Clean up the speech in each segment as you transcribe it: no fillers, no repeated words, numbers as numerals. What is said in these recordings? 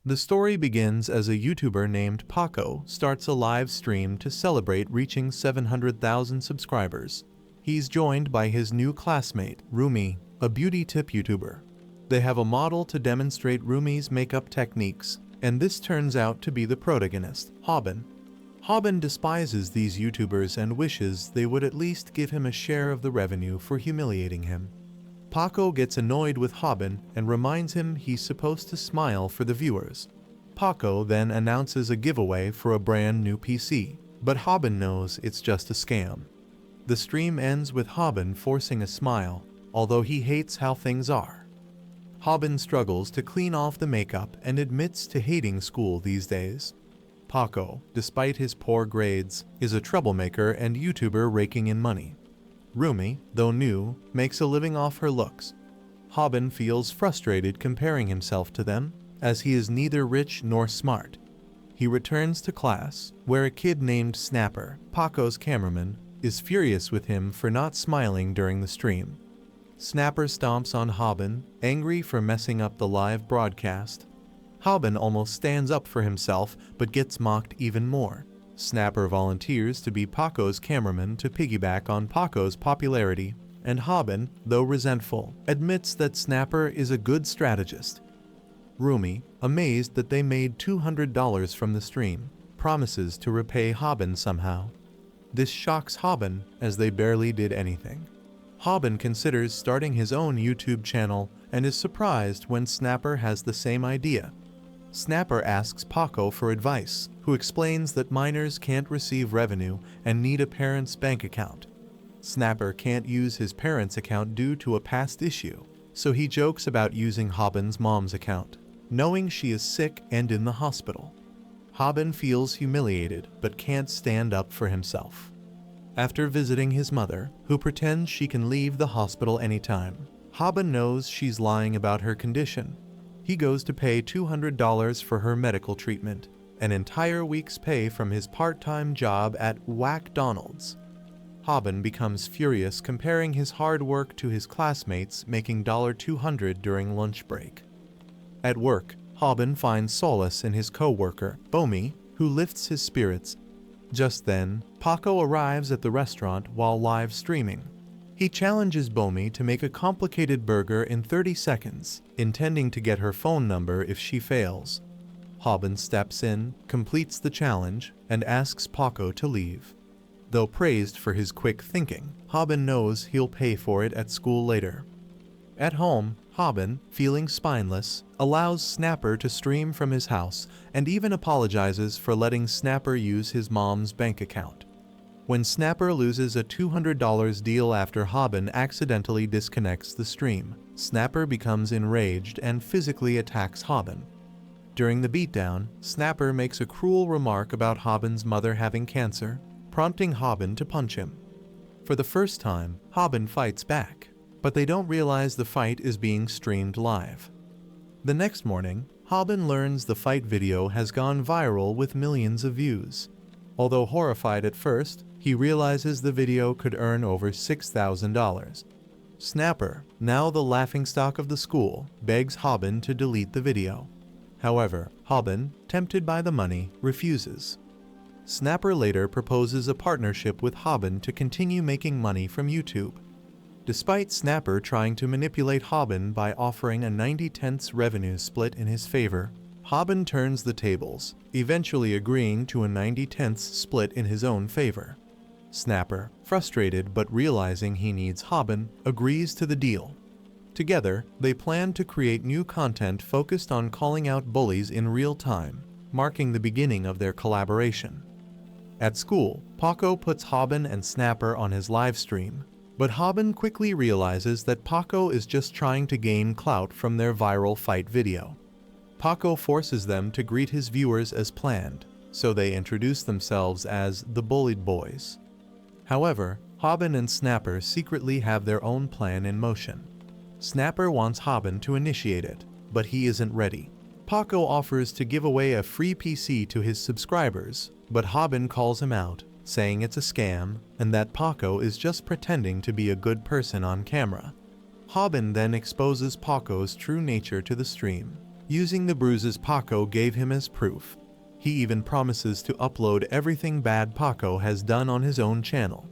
The story begins as a YouTuber named Paco starts a live stream to celebrate reaching 700,000 subscribers. He's joined by his new classmate, Rumi, a beauty tip YouTuber. They have a model to demonstrate Rumi's makeup techniques, and this turns out to be the protagonist, Haben. Haben despises these YouTubers and wishes they would at least give him a share of the revenue for humiliating him. Paco gets annoyed with Haben and reminds him he's supposed to smile for the viewers. Paco then announces a giveaway for a brand new PC, but Haben knows it's just a scam. The stream ends with Haben forcing a smile, although he hates how things are. Haben struggles to clean off the makeup and admits to hating school these days. Paco, despite his poor grades, is a troublemaker and YouTuber raking in money. Rumi, though new, makes a living off her looks. Haben feels frustrated comparing himself to them, as he is neither rich nor smart. He returns to class, where a kid named Snapper, Paco's cameraman, is furious with him for not smiling during the stream. Snapper stomps on Haben, angry for messing up the live broadcast. Haben almost stands up for himself, but gets mocked even more. Snapper volunteers to be Paco's cameraman to piggyback on Paco's popularity, and Haben, though resentful, admits that Snapper is a good strategist. Rumi, amazed that they made $200 from the stream, promises to repay Haben somehow. This shocks Haben, as they barely did anything. Haben considers starting his own YouTube channel and is surprised when Snapper has the same idea. Snapper asks Paco for advice, who explains that minors can't receive revenue and need a parent's bank account. Snapper can't use his parents' account due to a past issue, so he jokes about using Haben's mom's account, knowing she is sick and in the hospital. Haben feels humiliated but can't stand up for himself. After visiting his mother, who pretends she can leave the hospital anytime, Haben knows she's lying about her condition. He goes to pay $200 for her medical treatment, an entire week's pay from his part-time job at Whack-Donald's. Haben becomes furious comparing his hard work to his classmates making $200 during lunch break. At work, Haben finds solace in his co-worker, Bomi, who lifts his spirits. Just then, Paco arrives at the restaurant while live streaming. He challenges Bomi to make a complicated burger in 30 seconds, intending to get her phone number if she fails. Haben steps in, completes the challenge, and asks Paco to leave. Though praised for his quick thinking, Haben knows he'll pay for it at school later. At home, Haben, feeling spineless, allows Snapper to stream from his house and even apologizes for letting Snapper use his mom's bank account. When Snapper loses a $200 deal after Haben accidentally disconnects the stream, Snapper becomes enraged and physically attacks Haben. During the beatdown, Snapper makes a cruel remark about Haben's mother having cancer, prompting Haben to punch him. For the first time, Haben fights back, but they don't realize the fight is being streamed live. The next morning, Haben learns the fight video has gone viral with millions of views. Although horrified at first, he realizes the video could earn over $6,000. Snapper, now the laughingstock of the school, begs Haben to delete the video. However, Haben, tempted by the money, refuses. Snapper later proposes a partnership with Haben to continue making money from YouTube. Despite Snapper trying to manipulate Haben by offering a 90/10 revenue split in his favor, Haben turns the tables, eventually agreeing to a 90/10 split in his own favor. Snapper, frustrated but realizing he needs Haben, agrees to the deal. Together, they plan to create new content focused on calling out bullies in real time, marking the beginning of their collaboration. At school, Paco puts Haben and Snapper on his live stream, but Haben quickly realizes that Paco is just trying to gain clout from their viral fight video. Paco forces them to greet his viewers as planned, so they introduce themselves as the Bullied Boys. However, Haben and Snapper secretly have their own plan in motion. Snapper wants Haben to initiate it, but he isn't ready. Paco offers to give away a free PC to his subscribers, but Haben calls him out, saying it's a scam and that Paco is just pretending to be a good person on camera. Haben then exposes Paco's true nature to the stream, using the bruises Paco gave him as proof. He even promises to upload everything bad Paco has done on his own channel.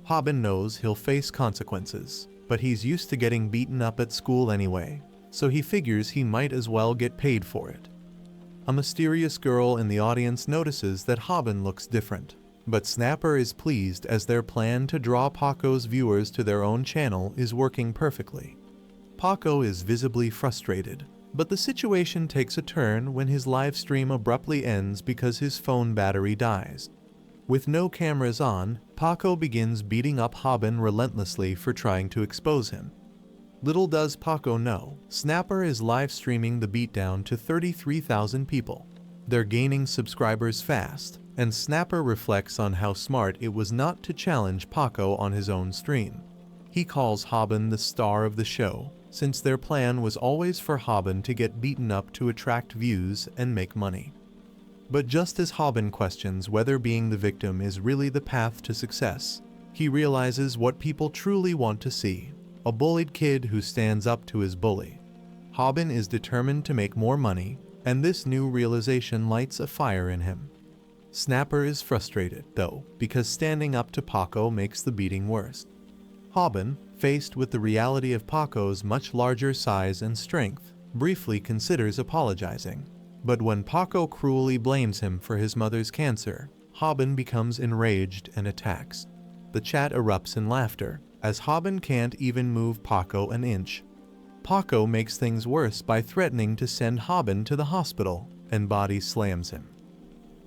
Haben knows he'll face consequences, but he's used to getting beaten up at school anyway, so he figures he might as well get paid for it. A mysterious girl in the audience notices that Haben looks different, but Snapper is pleased as their plan to draw Paco's viewers to their own channel is working perfectly. Paco is visibly frustrated, but the situation takes a turn when his live stream abruptly ends because his phone battery dies. With no cameras on, Paco begins beating up Haben relentlessly for trying to expose him. Little does Paco know, Snapper is live streaming the beatdown to 33,000 people. They're gaining subscribers fast, and Snapper reflects on how smart it was not to challenge Paco on his own stream. He calls Haben the star of the show, since their plan was always for Haben to get beaten up to attract views and make money. But just as Haben questions whether being the victim is really the path to success, he realizes what people truly want to see: a bullied kid who stands up to his bully. Haben is determined to make more money, and this new realization lights a fire in him. Snapper is frustrated, though, because standing up to Paco makes the beating worse. Haben, faced with the reality of Paco's much larger size and strength, briefly considers apologizing. But when Paco cruelly blames him for his mother's cancer, Haben becomes enraged and attacks. The chat erupts in laughter, as Haben can't even move Paco an inch. Paco makes things worse by threatening to send Haben to the hospital, and body slams him.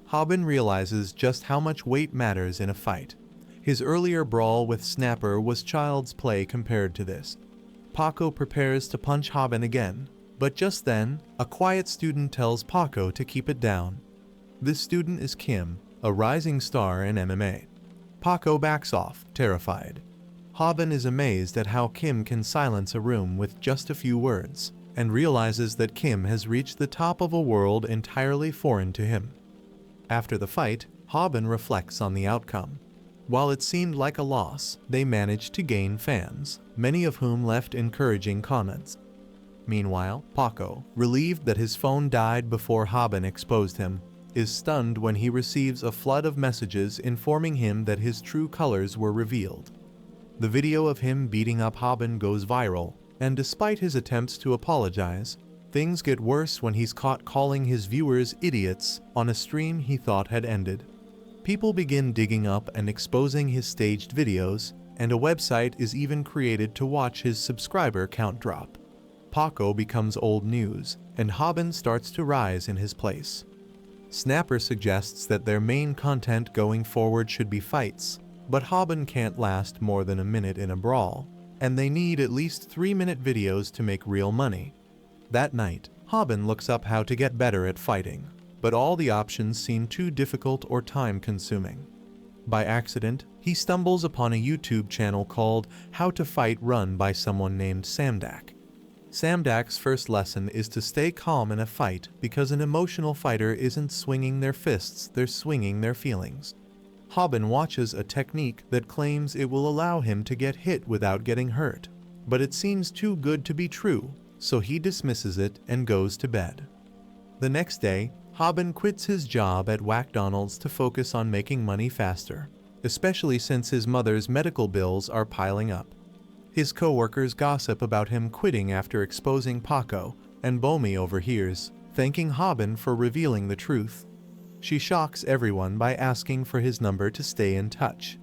Haben realizes just how much weight matters in a fight. His earlier brawl with Snapper was child's play compared to this. Paco prepares to punch Haben again, but just then, a quiet student tells Paco to keep it down. This student is Kim, a rising star in MMA. Paco backs off, terrified. Haben is amazed at how Kim can silence a room with just a few words, and realizes that Kim has reached the top of a world entirely foreign to him. After the fight, Haben reflects on the outcome. While it seemed like a loss, they managed to gain fans, many of whom left encouraging comments. Meanwhile, Paco, relieved that his phone died before Haben exposed him, is stunned when he receives a flood of messages informing him that his true colors were revealed. The video of him beating up Haben goes viral, and despite his attempts to apologize, things get worse when he's caught calling his viewers idiots on a stream he thought had ended. People begin digging up and exposing his staged videos, and a website is even created to watch his subscriber count drop. Paco becomes old news, and Haben starts to rise in his place. Snapper suggests that their main content going forward should be fights, but Haben can't last more than a minute in a brawl, and they need at least 3-minute videos to make real money. That night, Haben looks up how to get better at fighting, but all the options seem too difficult or time-consuming. By accident, he stumbles upon a YouTube channel called How to Fight run by someone named Samdak. Samdak's first lesson is to stay calm in a fight because an emotional fighter isn't swinging their fists, they're swinging their feelings. Haben watches a technique that claims it will allow him to get hit without getting hurt, but it seems too good to be true, so he dismisses it and goes to bed. The next day, Haben quits his job at McDonald's to focus on making money faster, especially since his mother's medical bills are piling up. His co-workers gossip about him quitting after exposing Paco, and Bomi overhears, thanking Haben for revealing the truth. She shocks everyone by asking for his number to stay in touch.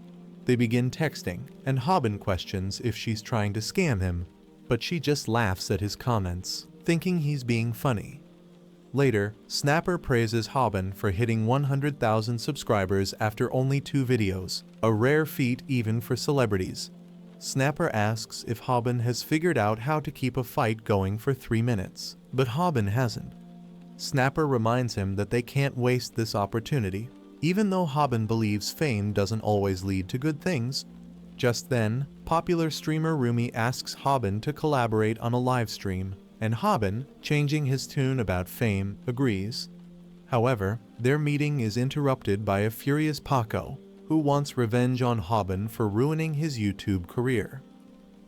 They begin texting, and Haben questions if she's trying to scam him, but she just laughs at his comments, thinking he's being funny. Later, Snapper praises Haben for hitting 100,000 subscribers after only 2 videos, a rare feat even for celebrities. Snapper asks if Haben has figured out how to keep a fight going for 3 minutes, but Haben hasn't. Snapper reminds him that they can't waste this opportunity, even though Haben believes fame doesn't always lead to good things. Just then, popular streamer Rumi asks Haben to collaborate on a live stream, and Haben, changing his tune about fame, agrees. However, their meeting is interrupted by a furious Paco, who wants revenge on Haben for ruining his YouTube career.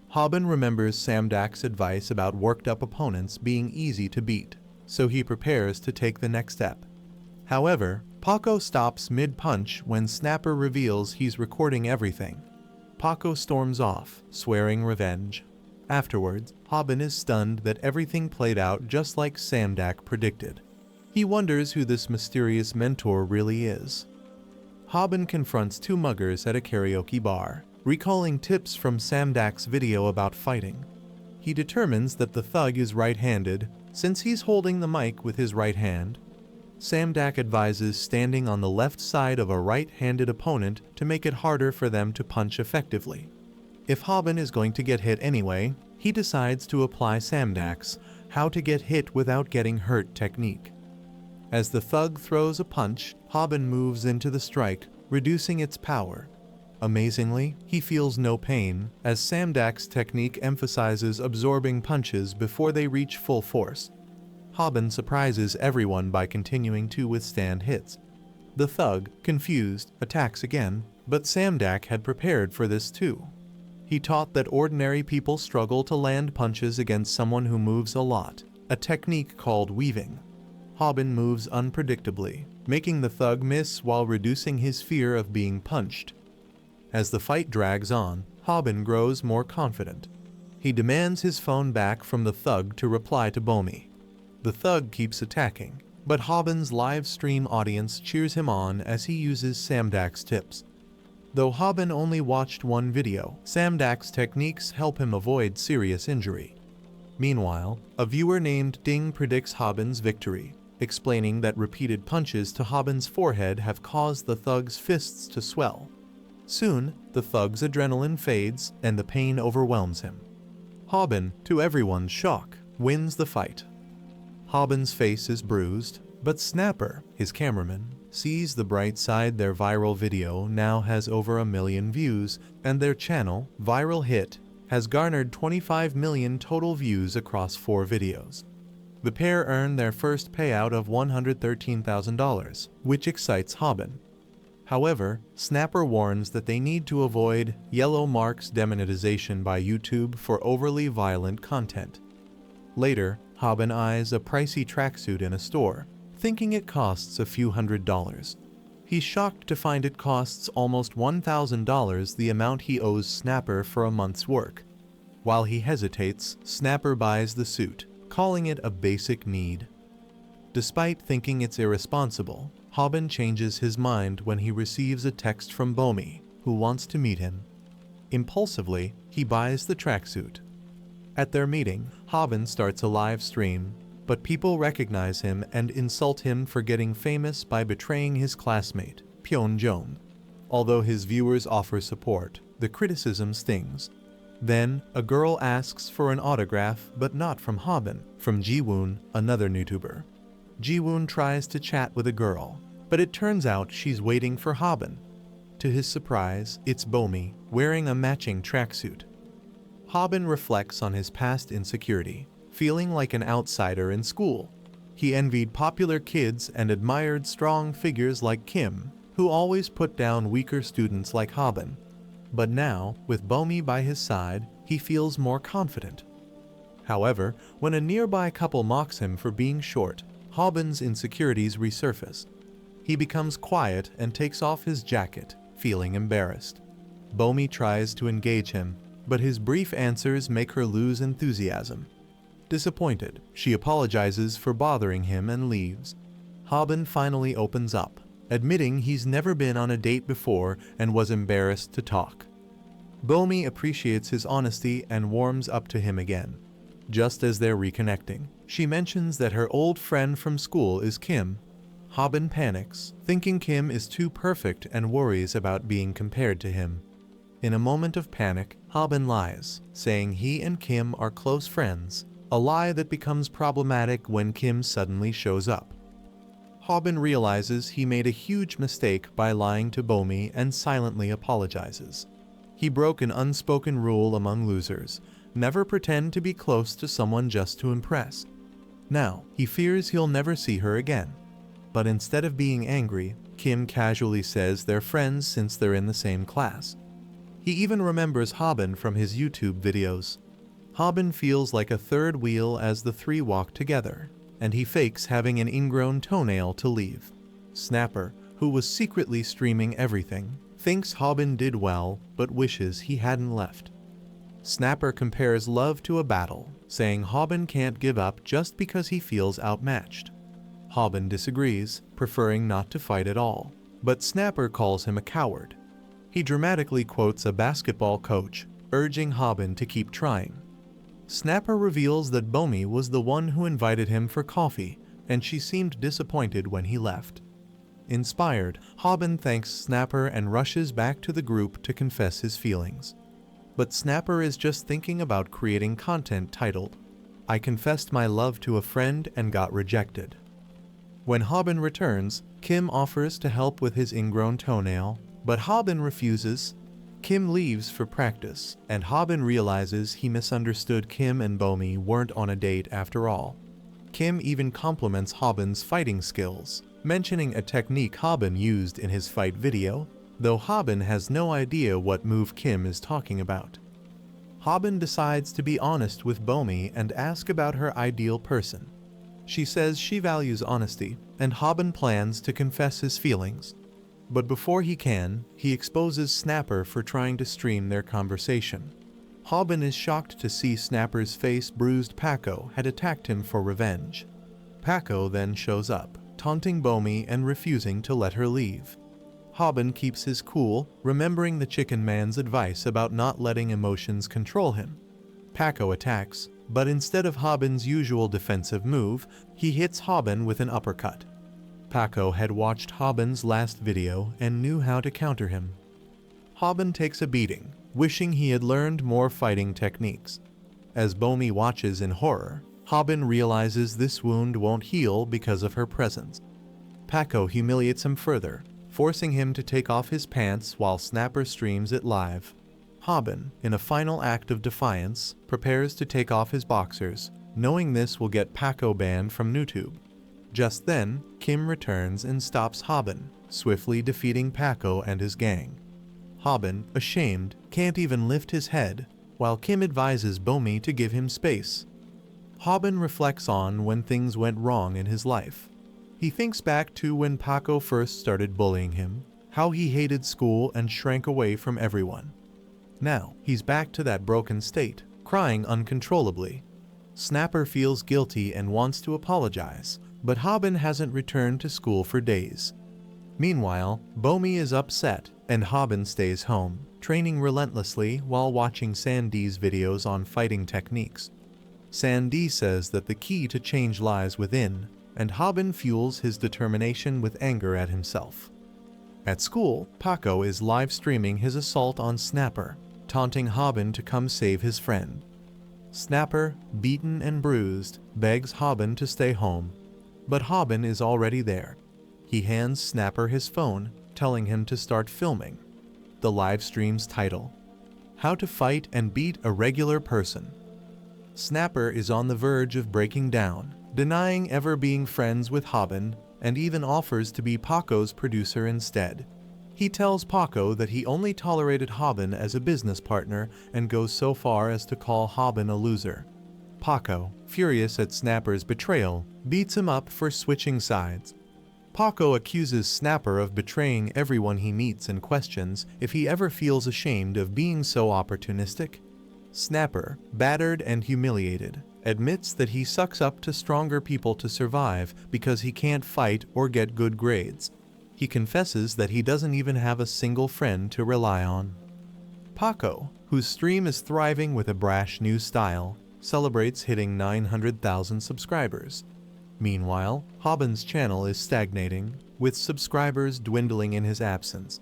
Haben remembers Samdak's advice about worked-up opponents being easy to beat, so he prepares to take the next step. However, Paco stops mid-punch when Snapper reveals he's recording everything. Paco storms off, swearing revenge. Afterwards, Haben is stunned that everything played out just like Samdak predicted. He wonders who this mysterious mentor really is. Haben confronts two muggers at a karaoke bar, recalling tips from Samdak's video about fighting. He determines that the thug is right-handed, since he's holding the mic with his right hand. Samdak advises standing on the left side of a right-handed opponent to make it harder for them to punch effectively. If Haben is going to get hit anyway, he decides to apply Samdak's how to get hit without getting hurt technique. As the thug throws a punch, Haben moves into the strike, reducing its power. Amazingly, he feels no pain, as Samdak's technique emphasizes absorbing punches before they reach full force. Haben surprises everyone by continuing to withstand hits. The thug, confused, attacks again, but Samdak had prepared for this too. He taught that ordinary people struggle to land punches against someone who moves a lot, a technique called weaving. Haben moves unpredictably, making the thug miss while reducing his fear of being punched. As the fight drags on, Haben grows more confident. He demands his phone back from the thug to reply to Bomi. The thug keeps attacking, but Haben's live stream audience cheers him on as he uses Samdak's tips. Though Haben only watched one video, Samdak's techniques help him avoid serious injury. Meanwhile, a viewer named Ding predicts Haben's victory, explaining that repeated punches to Haben's forehead have caused the thug's fists to swell. Soon, the thug's adrenaline fades and the pain overwhelms him. Haben, to everyone's shock, wins the fight. Haben's face is bruised, but Snapper, his cameraman, sees the bright side. Their viral video now has over 1 million views, and their channel, Viral Hit, has garnered 25 million total views across 4 videos. The pair earn their first payout of $113,000, which excites Haben. However, Snapper warns that they need to avoid yellow marks demonetization by YouTube for overly violent content. Later, Haben eyes a pricey tracksuit in a store, thinking it costs a few $100s. He's shocked to find it costs almost $1,000, the amount he owes Snapper for a month's work. While he hesitates, Snapper buys the suit, calling it a basic need. Despite thinking it's irresponsible, Haben changes his mind when he receives a text from Bomi, who wants to meet him. Impulsively, he buys the tracksuit. At their meeting, Haben starts a live stream, but people recognize him and insult him for getting famous by betraying his classmate, Pyeongjong. Although his viewers offer support, the criticism stings. Then, a girl asks for an autograph, but not from Haben, from Jiwoon, another YouTuber. Jiwoon tries to chat with a girl, but it turns out she's waiting for Haben. To his surprise, it's Bomi, wearing a matching tracksuit. Haben reflects on his past insecurity, feeling like an outsider in school. He envied popular kids and admired strong figures like Kim, who always put down weaker students like Haben. But now, with Bomi by his side, he feels more confident. However, when a nearby couple mocks him for being short, Haben's insecurities resurface. He becomes quiet and takes off his jacket, feeling embarrassed. Bomi tries to engage him, but his brief answers make her lose enthusiasm. Disappointed, she apologizes for bothering him and leaves. Haben finally opens up, admitting he's never been on a date before and was embarrassed to talk. Bomi appreciates his honesty and warms up to him again. Just as they're reconnecting, she mentions that her old friend from school is Kim. Haben panics, thinking Kim is too perfect and worries about being compared to him. In a moment of panic, Haben lies, saying he and Kim are close friends, a lie that becomes problematic when Kim suddenly shows up. Haben realizes he made a huge mistake by lying to Bomi and silently apologizes. He broke an unspoken rule among losers: never pretend to be close to someone just to impress. Now, he fears he'll never see her again. But instead of being angry, Kim casually says they're friends since they're in the same class. He even remembers Haben from his YouTube videos. Haben feels like a third wheel as the three walk together. and he fakes having an ingrown toenail to leave. Snapper, who was secretly streaming everything, thinks Hobbin did well but wishes he hadn't left. Snapper compares love to a battle, saying Hobbin can't give up just because he feels outmatched. Hobbin disagrees, preferring not to fight at all, but Snapper calls him a coward. He dramatically quotes a basketball coach, urging Hobbin to keep trying. Snapper reveals that Bomi was the one who invited him for coffee, and she seemed disappointed when he left. Inspired, Hobbin thanks Snapper and rushes back to the group to confess his feelings. But Snapper is just thinking about creating content titled, "I confessed my love to a friend and got rejected." When Hobbin returns, Kim offers to help with his ingrown toenail, but Hobbin refuses. Kim leaves for practice, and Hobbin realizes he misunderstood Kim and Bomi weren't on a date after all. Kim even compliments Hobbin's fighting skills, mentioning a technique Hobbin used in his fight video, though Hobbin has no idea what move Kim is talking about. Hobbin decides to be honest with Bomi and ask about her ideal person. She says she values honesty, and Hobbin plans to confess his feelings. But before he can, he exposes Snapper for trying to stream their conversation. Hobbin is shocked to see Snapper's face bruised. Paco had attacked him for revenge. Paco then shows up, taunting Bomi and refusing to let her leave. Hobbin keeps his cool, remembering the chicken man's advice about not letting emotions control him. Paco attacks, but instead of Hobbin's usual defensive move, he hits Hobbin with an uppercut. Paco had watched Hobbin's last video and knew how to counter him. Hobbin takes a beating, wishing he had learned more fighting techniques. As Bomi watches in horror, Hobbin realizes this wound won't heal because of her presence. Paco humiliates him further, forcing him to take off his pants while Snapper streams it live. Hobbin, in a final act of defiance, prepares to take off his boxers, knowing this will get Paco banned from YouTube. Just then, Kim returns and stops Hobbin, swiftly defeating Paco and his gang. Hobbin, ashamed, can't even lift his head, while Kim advises Bomi to give him space. Hobbin reflects on when things went wrong in his life. He thinks back to when Paco first started bullying him, how he hated school and shrank away from everyone. Now, he's back to that broken state, crying uncontrollably. Snapper feels guilty and wants to apologize, but Hobbin hasn't returned to school for days. Meanwhile, Bomi is upset, and Hobbin stays home, training relentlessly while watching Sandee's videos on fighting techniques. Sandee says that the key to change lies within, and Hobbin fuels his determination with anger at himself. At school, Paco is live streaming his assault on Snapper, taunting Hobbin to come save his friend. Snapper, beaten and bruised, begs Hobbin to stay home, but Hobbin is already there. He hands Snapper his phone, telling him to start filming. The live stream's title: How to Fight and Beat a Regular Person. Snapper is on the verge of breaking down, denying ever being friends with Hobbin, and even offers to be Paco's producer instead. He tells Paco that he only tolerated Hobbin as a business partner and goes so far as to call Hobbin a loser. Paco, furious at Snapper's betrayal, beats him up for switching sides. Paco accuses Snapper of betraying everyone he meets and questions if he ever feels ashamed of being so opportunistic. Snapper, battered and humiliated, admits that he sucks up to stronger people to survive because he can't fight or get good grades. He confesses that he doesn't even have a single friend to rely on. Paco, whose stream is thriving with a brash new style, celebrates hitting 900,000 subscribers. Meanwhile, Hobbin's channel is stagnating, with subscribers dwindling in his absence.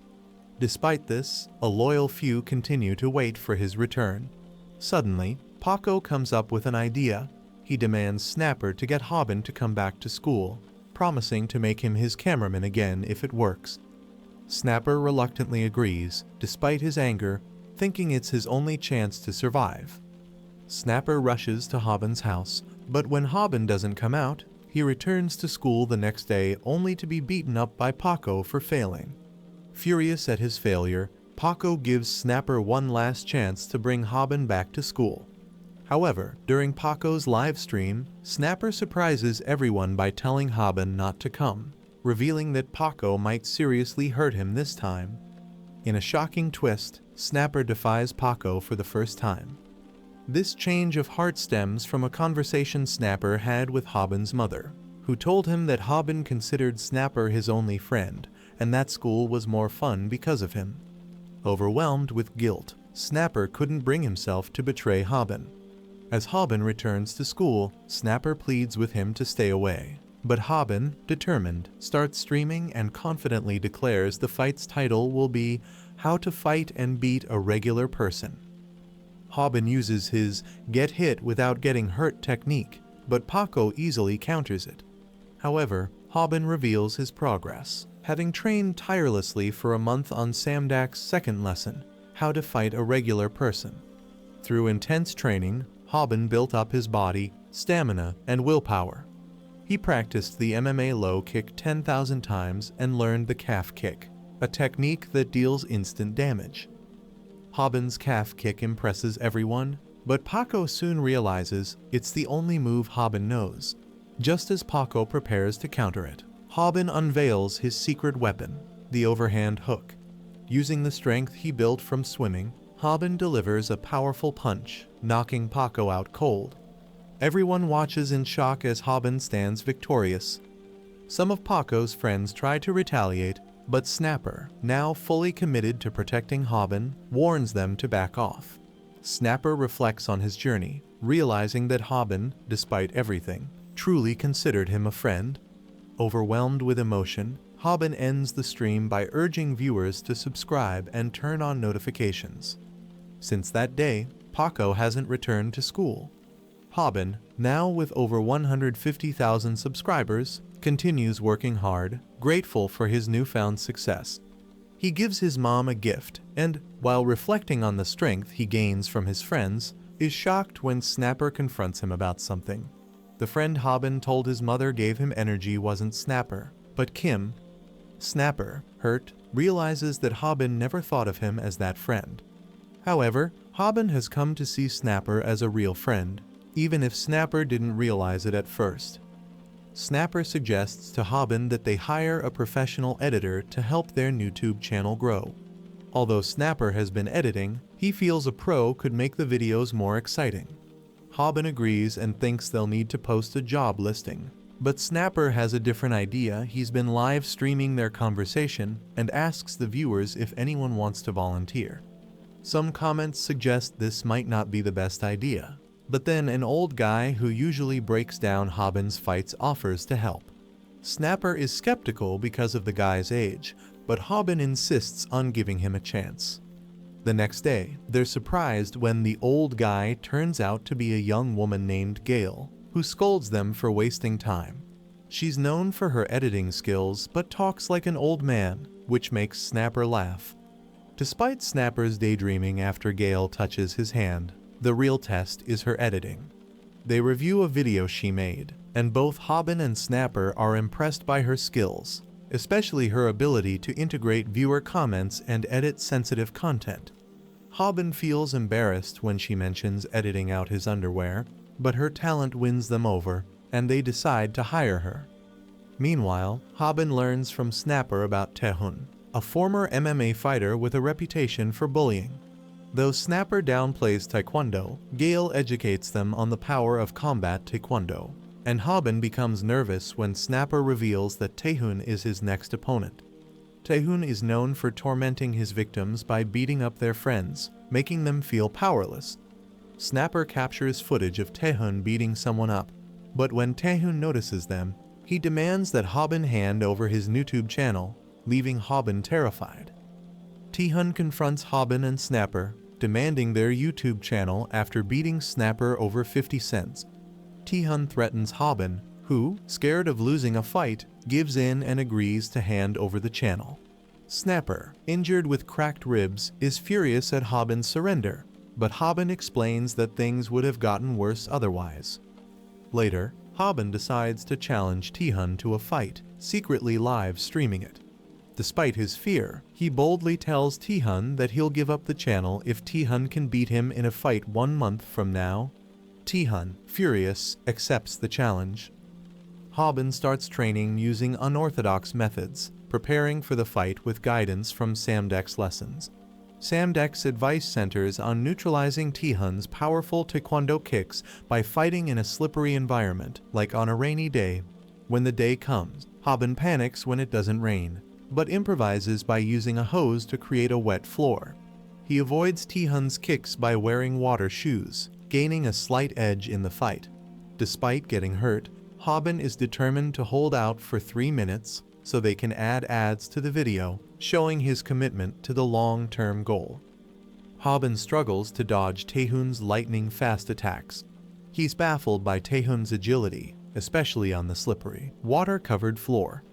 Despite this, a loyal few continue to wait for his return. Suddenly, Paco comes up with an idea. He demands Snapper to get Hobbin to come back to school, promising to make him his cameraman again if it works. Snapper reluctantly agrees, despite his anger, thinking it's his only chance to survive. Snapper rushes to Hobbin's house, but when Hobbin doesn't come out, he returns to school the next day only to be beaten up by Paco for failing. Furious at his failure, Paco gives Snapper one last chance to bring Hobbin back to school. However, during Paco's live stream, Snapper surprises everyone by telling Haben not to come, revealing that Paco might seriously hurt him this time. In a shocking twist, Snapper defies Paco for the first time. This change of heart stems from a conversation Snapper had with Haben's mother, who told him that Haben considered Snapper his only friend, and that school was more fun because of him. Overwhelmed with guilt, Snapper couldn't bring himself to betray Haben. As Haben returns to school, Snapper pleads with him to stay away. But Haben, determined, starts streaming and confidently declares the fight's title will be How to Fight and Beat a Regular Person. Haben uses his get hit without getting hurt technique, but Paco easily counters it. However, Haben reveals his progress, having trained tirelessly for a month on Samdak's second lesson, How to Fight a Regular Person. Through intense training, Haben built up his body, stamina, and willpower. He practiced the MMA low kick 10,000 times and learned the calf kick, a technique that deals instant damage. Haben's calf kick impresses everyone, but Paco soon realizes it's the only move Haben knows. Just as Paco prepares to counter it, Haben unveils his secret weapon, the overhand hook. Using the strength he built from swimming, Haben delivers a powerful punch, knocking Paco out cold. Everyone watches in shock as Haben stands victorious. Some of Paco's friends try to retaliate, but Snapper, now fully committed to protecting Haben, warns them to back off. Snapper reflects on his journey, realizing that Haben, despite everything, truly considered him a friend. Overwhelmed with emotion, Haben ends the stream by urging viewers to subscribe and turn on notifications. Since that day, Paco hasn't returned to school. Haben, now with over 150,000 subscribers, continues working hard, grateful for his newfound success. He gives his mom a gift and, while reflecting on the strength he gains from his friends, is shocked when Snapper confronts him about something. The friend Haben told his mother gave him energy wasn't Snapper, but Kim. Snapper, hurt, realizes that Haben never thought of him as that friend. However, Haben has come to see Snapper as a real friend, even if Snapper didn't realize it at first. Snapper suggests to Haben that they hire a professional editor to help their YouTube channel grow. Although Snapper has been editing, he feels a pro could make the videos more exciting. Haben agrees and thinks they'll need to post a job listing. But Snapper has a different idea. He's been live streaming their conversation and asks the viewers if anyone wants to volunteer. Some comments suggest this might not be the best idea, but then an old guy who usually breaks down Haben's fights offers to help. Snapper is skeptical because of the guy's age, but Haben insists on giving him a chance. The next day, they're surprised when the old guy turns out to be a young woman named Gail, who scolds them for wasting time. She's known for her editing skills, but talks like an old man, which makes Snapper laugh. Despite Snapper's daydreaming after Gail touches his hand, the real test is her editing. They review a video she made, and both Haben and Snapper are impressed by her skills, especially her ability to integrate viewer comments and edit sensitive content. Haben feels embarrassed when she mentions editing out his underwear, but her talent wins them over, and they decide to hire her. Meanwhile, Haben learns from Snapper about Taehun, a former MMA fighter with a reputation for bullying. Though Snapper downplays Taekwondo, Gail educates them on the power of combat Taekwondo, and Haben becomes nervous when Snapper reveals that Taehun is his next opponent. Taehun is known for tormenting his victims by beating up their friends, making them feel powerless. Snapper captures footage of Taehun beating someone up, but when Taehun notices them, he demands that Haben hand over his YouTube channel, leaving Haben terrified. Taehun confronts Haben and Snapper, demanding their YouTube channel after beating Snapper over 50 cents. Taehun threatens Haben, who, scared of losing a fight, gives in and agrees to hand over the channel. Snapper, injured with cracked ribs, is furious at Haben's surrender, but Haben explains that things would have gotten worse otherwise. Later, Haben decides to challenge Taehun to a fight, secretly live streaming it. Despite his fear, he boldly tells Taehun that he'll give up the channel if Taehun can beat him in a fight 1 month from now. Taehyun, furious, accepts the challenge. Haben starts training using unorthodox methods, preparing for the fight with guidance from Samdek's lessons. Samdek's advice centers on neutralizing Taehyun's powerful taekwondo kicks by fighting in a slippery environment, like on a rainy day. When the day comes, Haben panics when it doesn't rain, but improvises by using a hose to create a wet floor. He avoids Taehyun's kicks by wearing water shoes, gaining a slight edge in the fight. Despite getting hurt, Haben is determined to hold out for 3 minutes so they can add ads to the video, showing his commitment to the long-term goal. Haben struggles to dodge Taehyun's lightning-fast attacks. He's baffled by Taehyun's agility, especially on the slippery, water-covered floor.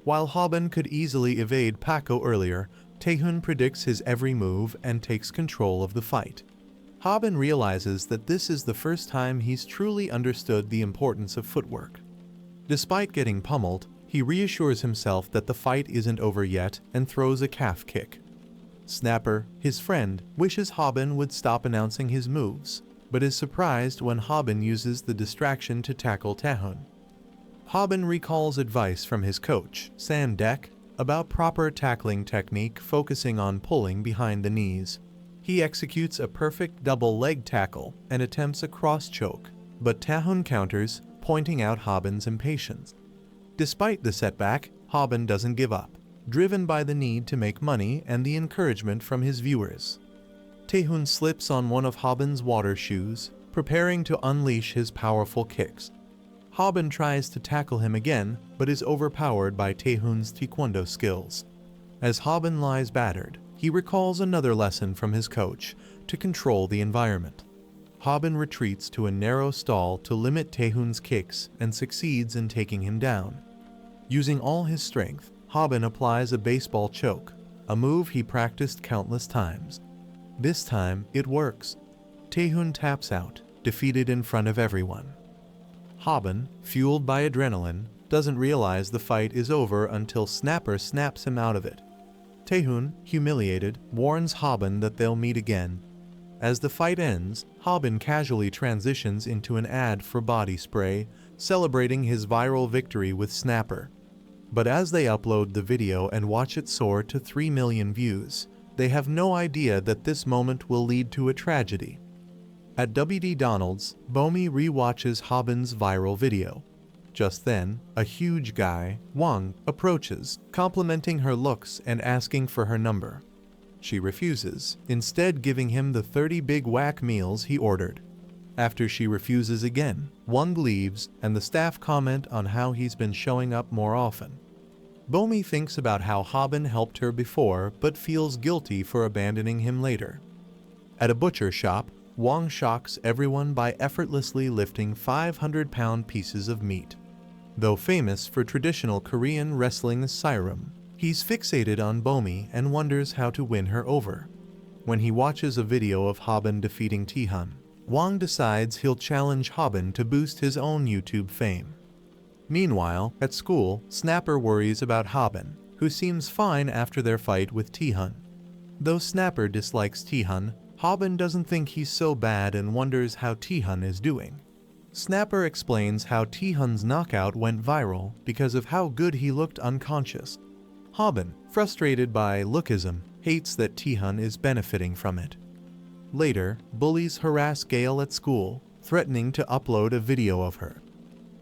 While Haben could easily evade Paco earlier, Taehyun predicts his every move and takes control of the fight. Haben realizes that this is the first time he's truly understood the importance of footwork. Despite getting pummeled, he reassures himself that the fight isn't over yet and throws a calf kick. Snapper, his friend, wishes Haben would stop announcing his moves, but is surprised when Haben uses the distraction to tackle Taehyun. Haben recalls advice from his coach, Samdek, about proper tackling technique focusing on pulling behind the knees. He executes a perfect double leg tackle and attempts a cross choke, but Taehyun counters, pointing out Haben's impatience. Despite the setback, Haben doesn't give up, driven by the need to make money and the encouragement from his viewers. Taehyun slips on one of Haben's water shoes, preparing to unleash his powerful kicks. Haben tries to tackle him again, but is overpowered by Taehyun's taekwondo skills. As Haben lies battered, he recalls another lesson from his coach, to control the environment. Haben retreats to a narrow stall to limit Taehyun's kicks and succeeds in taking him down. Using all his strength, Haben applies a baseball choke, a move he practiced countless times. This time, it works. Taehyun taps out, defeated in front of everyone. Haben, fueled by adrenaline, doesn't realize the fight is over until Snapper snaps him out of it. Taehyun, humiliated, warns Haben that they'll meet again. As the fight ends, Haben casually transitions into an ad for body spray, celebrating his viral victory with Snapper. But as they upload the video and watch it soar to 3 million views, they have no idea that this moment will lead to a tragedy. At WD Donald's, Bomi re-watches Haben's viral video. Just then, a huge guy, Wang, approaches, complimenting her looks and asking for her number. She refuses, instead giving him the 30 big whack meals he ordered. After she refuses again, Wang leaves and the staff comment on how he's been showing up more often. Bomi thinks about how Haben helped her before but feels guilty for abandoning him later. At a butcher shop, Wang shocks everyone by effortlessly lifting 500-pound pieces of meat. Though famous for traditional Korean wrestling sirum, he's fixated on Bomi and wonders how to win her over. When he watches a video of Haben defeating Taehyun, Wang decides he'll challenge Haben to boost his own YouTube fame. Meanwhile, at school, Snapper worries about Haben, who seems fine after their fight with Taehyun. Though Snapper dislikes Taehyun, Haben doesn't think he's so bad and wonders how Taehyun is doing. Snapper explains how Taehyun's knockout went viral because of how good he looked unconscious. Haben, frustrated by lookism, hates that Taehyun is benefiting from it. Later, bullies harass Gale at school, threatening to upload a video of her.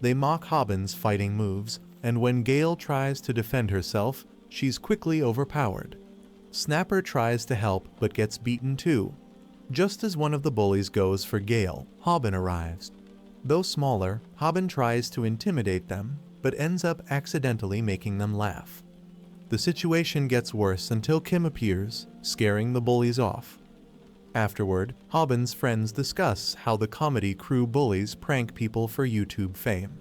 They mock Haben's fighting moves, and when Gale tries to defend herself, she's quickly overpowered. Snapper tries to help but gets beaten too. Just as one of the bullies goes for Gale, Haben arrives. Though smaller, Haben tries to intimidate them, but ends up accidentally making them laugh. The situation gets worse until Kim appears, scaring the bullies off. Afterward, Haben's friends discuss how the comedy crew bullies prank people for YouTube fame.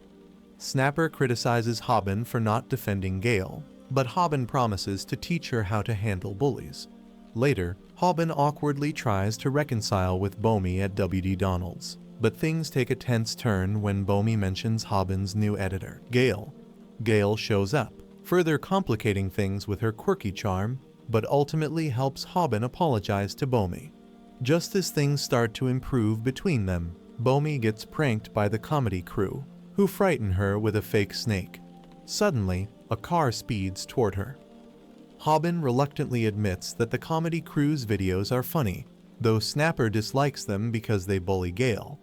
Snapper criticizes Haben for not defending Gale, but Haben promises to teach her how to handle bullies. Later, Haben awkwardly tries to reconcile with Bomi at WD Donald's, but things take a tense turn when Bomi mentions Haben's new editor, Gale. Gale shows up, further complicating things with her quirky charm, but ultimately helps Haben apologize to Bomi. Just as things start to improve between them, Bomi gets pranked by the comedy crew, who frighten her with a fake snake. Suddenly, a car speeds toward her. Haben reluctantly admits that the comedy crew's videos are funny, though Snapper dislikes them because they bully Gale.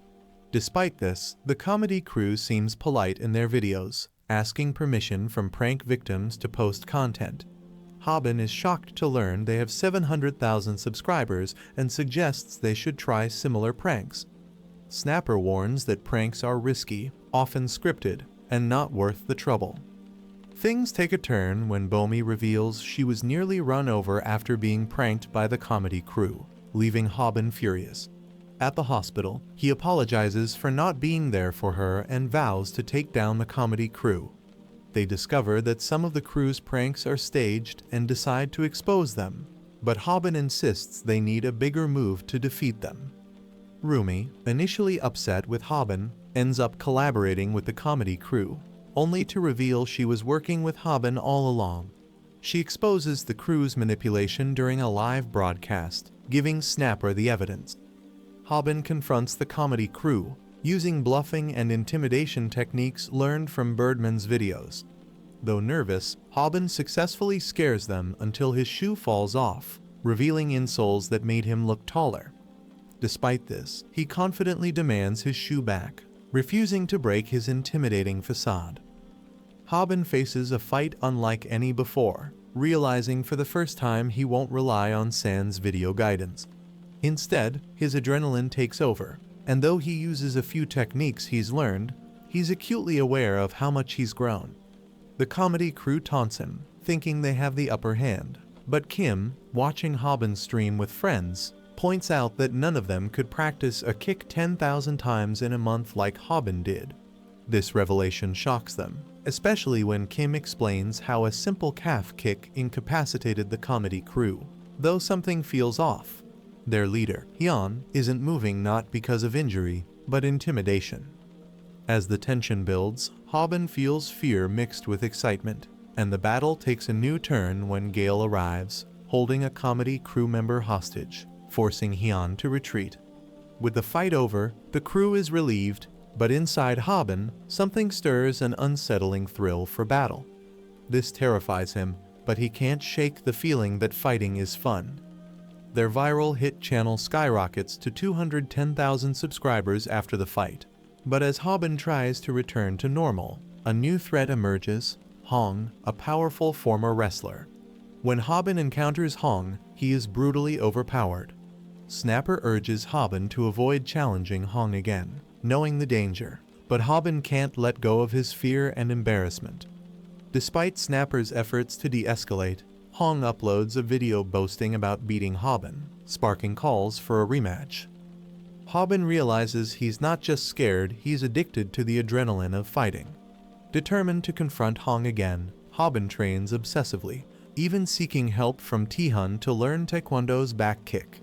Despite this, the comedy crew seems polite in their videos, asking permission from prank victims to post content. Haben is shocked to learn they have 700,000 subscribers and suggests they should try similar pranks. Snapper warns that pranks are risky, often scripted, and not worth the trouble. Things take a turn when Bomi reveals she was nearly run over after being pranked by the comedy crew, leaving Haben furious. At the hospital, he apologizes for not being there for her and vows to take down the comedy crew. They discover that some of the crew's pranks are staged and decide to expose them, but Haben insists they need a bigger move to defeat them. Rumi, initially upset with Haben, ends up collaborating with the comedy crew, only to reveal she was working with Haben all along. She exposes the crew's manipulation during a live broadcast, giving Snapper the evidence. Haben confronts the comedy crew, using bluffing and intimidation techniques learned from Birdman's videos. Though nervous, Haben successfully scares them until his shoe falls off, revealing insoles that made him look taller. Despite this, he confidently demands his shoe back, refusing to break his intimidating facade. Haben faces a fight unlike any before, realizing for the first time he won't rely on San's video guidance. Instead, his adrenaline takes over, and though he uses a few techniques he's learned, he's acutely aware of how much he's grown. The comedy crew taunts him, thinking they have the upper hand, but Kim, watching Haben's stream with friends, points out that none of them could practice a kick 10,000 times in a month like Haben did. This revelation shocks them, especially when Kim explains how a simple calf kick incapacitated the comedy crew, though something feels off. Their leader, Hyun, isn't moving not because of injury, but intimidation. As the tension builds, Haben feels fear mixed with excitement, and the battle takes a new turn when Gale arrives, holding a comedy crew member hostage, forcing Hyun to retreat. With the fight over, the crew is relieved, but inside Haben, something stirs an unsettling thrill for battle. This terrifies him, but he can't shake the feeling that fighting is fun. Their viral hit channel skyrockets to 210,000 subscribers after the fight. But as Haben tries to return to normal, a new threat emerges: Hong, a powerful former wrestler. When Haben encounters Hong, he is brutally overpowered. Snapper urges Haben to avoid challenging Hong again, knowing the danger, but Haben can't let go of his fear and embarrassment. Despite Snapper's efforts to de-escalate, Hong uploads a video boasting about beating Haben, sparking calls for a rematch. Haben realizes he's not just scared, he's addicted to the adrenaline of fighting. Determined to confront Hong again, Haben trains obsessively, even seeking help from Taehyun to learn Taekwondo's back kick.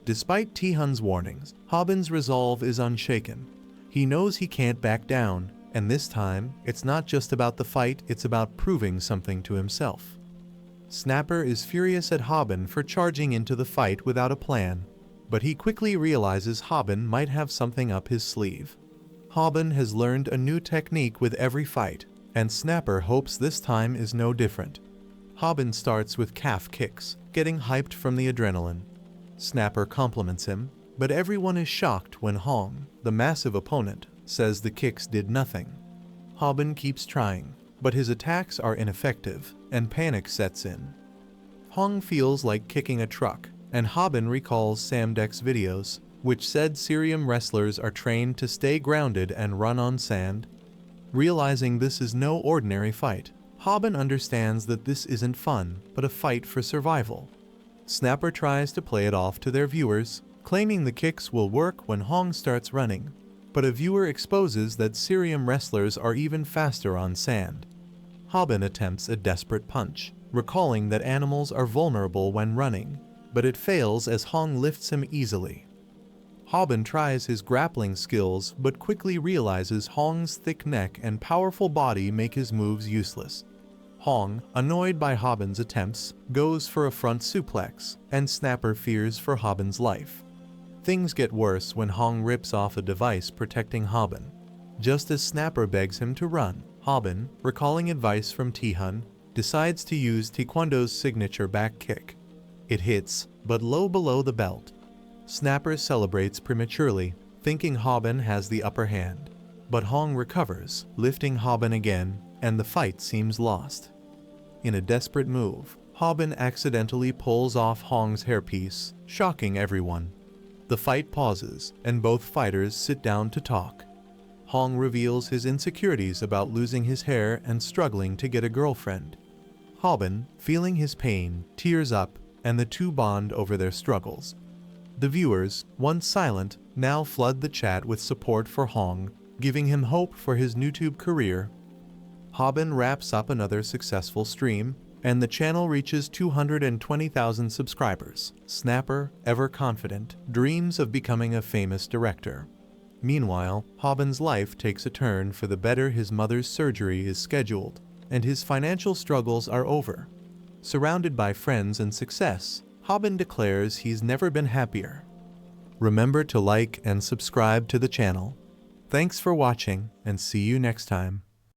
Despite Taehyun's warnings, Haben's resolve is unshaken. He knows he can't back down, and this time, it's not just about the fight, it's about proving something to himself. Snapper is furious at Haben for charging into the fight without a plan, but he quickly realizes Haben might have something up his sleeve. Haben has learned a new technique with every fight, and Snapper hopes this time is no different. Haben starts with calf kicks, getting hyped from the adrenaline. Snapper compliments him, but everyone is shocked when Hong, the massive opponent, says the kicks did nothing. Haben keeps trying, but his attacks are ineffective, and panic sets in. Hong feels like kicking a truck, and Haben recalls Samdek's videos, which said Syrian wrestlers are trained to stay grounded and run on sand. Realizing this is no ordinary fight, Haben understands that this isn't fun, but a fight for survival. Snapper tries to play it off to their viewers, claiming the kicks will work when Hong starts running, but a viewer exposes that Syrian wrestlers are even faster on sand. Haben attempts a desperate punch, recalling that animals are vulnerable when running, but it fails as Hong lifts him easily. Haben tries his grappling skills but quickly realizes Hong's thick neck and powerful body make his moves useless. Hong, annoyed by Haben's attempts, goes for a front suplex, and Snapper fears for Haben's life. Things get worse when Hong rips off a device protecting Haben. Just as Snapper begs him to run, Haben, recalling advice from Tihun, decides to use Taekwondo's signature back kick. It hits, but low below the belt. Snapper celebrates prematurely, thinking Haben has the upper hand. But Hong recovers, lifting Haben again, and the fight seems lost. In a desperate move, Haben accidentally pulls off Hong's hairpiece, shocking everyone. The fight pauses, and both fighters sit down to talk. Hong reveals his insecurities about losing his hair and struggling to get a girlfriend. Haben, feeling his pain, tears up, and the two bond over their struggles. The viewers, once silent, now flood the chat with support for Hong, giving him hope for his YouTube career. Haben wraps up another successful stream, and the channel reaches 220,000 subscribers. Snapper, ever confident, dreams of becoming a famous director. Meanwhile, Haben's life takes a turn for the better. His mother's surgery is scheduled, and his financial struggles are over. Surrounded by friends and success, Haben declares he's never been happier. Remember to like and subscribe to the channel. Thanks for watching, and see you next time.